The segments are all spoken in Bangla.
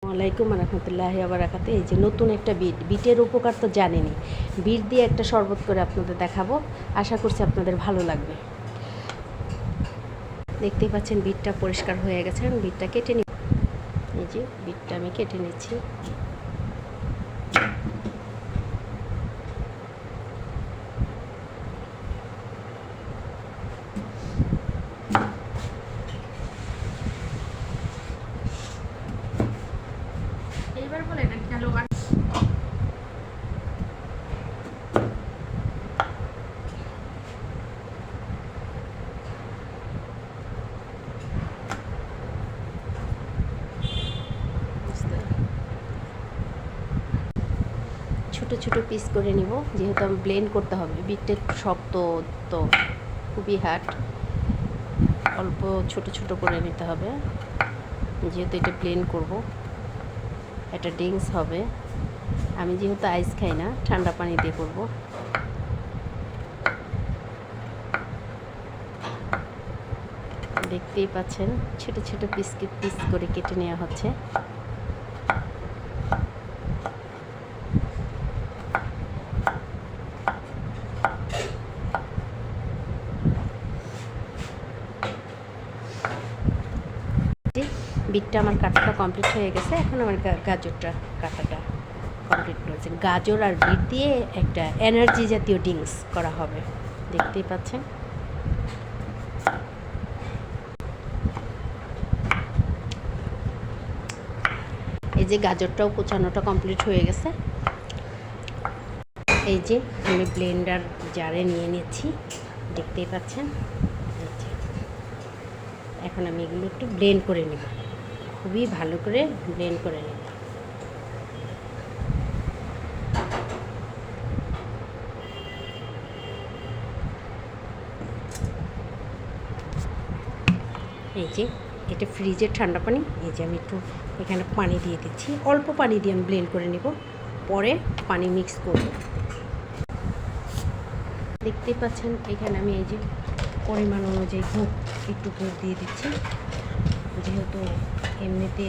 ওয়ালাইকুম রহমতুল্লাহি ওয়া বারাকাতুহু। এই যে নতুন একটা বিটের উপকার তো জানেনই। বিট দিয়ে একটা শরবত করে আপনাদের দেখাবো, আশা করছি আপনাদের ভালো লাগবে। দেখতেই পাচ্ছেন বিটটা পরিষ্কার হয়ে গেছে, আমি বিটটা কেটে নিই। এই যে বিটটা আমি কেটে নিচ্ছি। এইবার বলে না খেলো ছোটো ছোটো পিস করে নিব, যেহেতু আমি ব্লেন্ড করতে হবে। বিটটা শক্ত তো খুবই হার্ড, অল্প ছোট ছোট করে নিতে হবে, যেহেতু এটা ব্লেন্ড করব। এটা ড্রিঙ্কস হবে। আমি যেহেতু আইস খাই না, ঠান্ডা পানি দিয়ে করব। দেখতেই পাচ্ছেন ছোট ছোট পিস করে কেটে নেওয়া হচ্ছে। বিটটা আমার কাটাটা কমপ্লিট হয়ে গেছে, এখন আমার গাজরটা কাটাটা কমপ্লিট করেছে। গাজর আর বিট দিয়ে একটা এনার্জি জাতীয় ড্রিঙ্কস করা হবে, দেখতেই পাচ্ছেন। এই যে গাজরটাও কুচানোটা কমপ্লিট হয়ে গেছে। এই যে আমি ব্লেন্ডার জারে নিয়ে নিচ্ছি, দেখতেই পাচ্ছেন। এখন আমি এগুলো একটু ব্লেন্ড করে নেব, খুবই ভালো করে ব্লেন্ড করে নেব। এই যে এটা ফ্রিজের ঠান্ডা পানি। এই যে আমি একটু এখানে পানি দিয়ে দিচ্ছি, অল্প পানি দিয়ে আমি ব্লেন্ড করে নেব, পরে পানি মিক্স করব। দেখতেই পাচ্ছেন এখানে আমি এই যে পরিমাণ অনুযায়ী একটু গুড় দিয়ে দিচ্ছি, যেহেতু এমনিতে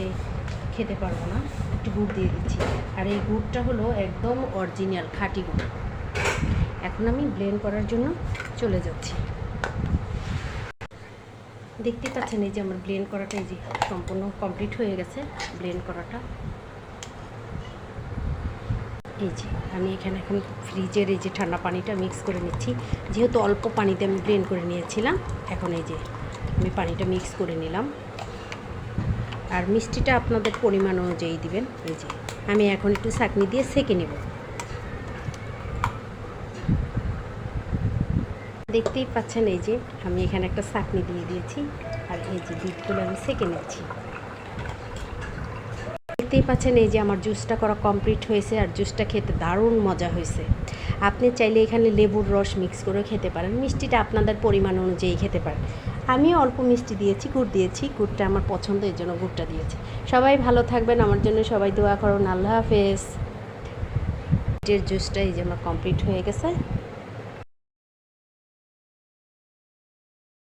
খেতে পারবো না, একটু গুড় দিয়ে দিচ্ছি। আর এই গুড়টা হলো একদম অরিজিনাল খাঁটি গুড়। এখন আমি ব্লেন্ড করার জন্য চলে যাচ্ছি। দেখতেই পাচ্ছেন এই যে আমার ব্লেন্ড করাটা এই যে সম্পূর্ণ কমপ্লিট হয়ে গেছে ব্লেন্ড করাটা। এই যে আমি এখানে এখন ফ্রিজের এই যে ঠান্ডা পানিটা মিক্স করে নিচ্ছি, যেহেতু অল্প পানিতে আমি ব্লেন্ড করে নিয়েছিলাম। এখন এই যে আমি পানিটা মিক্স করে নিলাম, আর মিষ্টিটা আপনাদের পরিমাণ অনুযায়ী দিবেন। এই যে আমি এখন একটু ছাঁকনি দিয়ে সেঁকে নেব। দেখতেই পাচ্ছেন এই যে আমি এখানে একটা ছাঁকনি দিয়ে দিয়েছি, আর এই যে বিটগুলো আমি সেঁকে নিচ্ছি। দেখতেই পাচ্ছেন এই যে আমার জুসটা করা কমপ্লিট হয়েছে, আর জুসটা খেতে দারুণ মজা হয়েছে। আপনি চাইলে এখানে লেবুর রস মিক্স করে খেতে পারেন, মিষ্টিটা আপনাদের পরিমাণ অনুযায়ী খেতে পারেন। আমি অল্প মিষ্টি দিয়েছি, গুড় দিয়েছি, গুড়টা আমার পছন্দ, এর জন্য গুড়টা দিয়েছি। সবাই ভালো থাকবেন, আমার জন্য সবাই দোয়া করুন। আল্লাহ হাফেজ। বিটের জুসটা এই যে আমার কমপ্লিট হয়ে গেছে।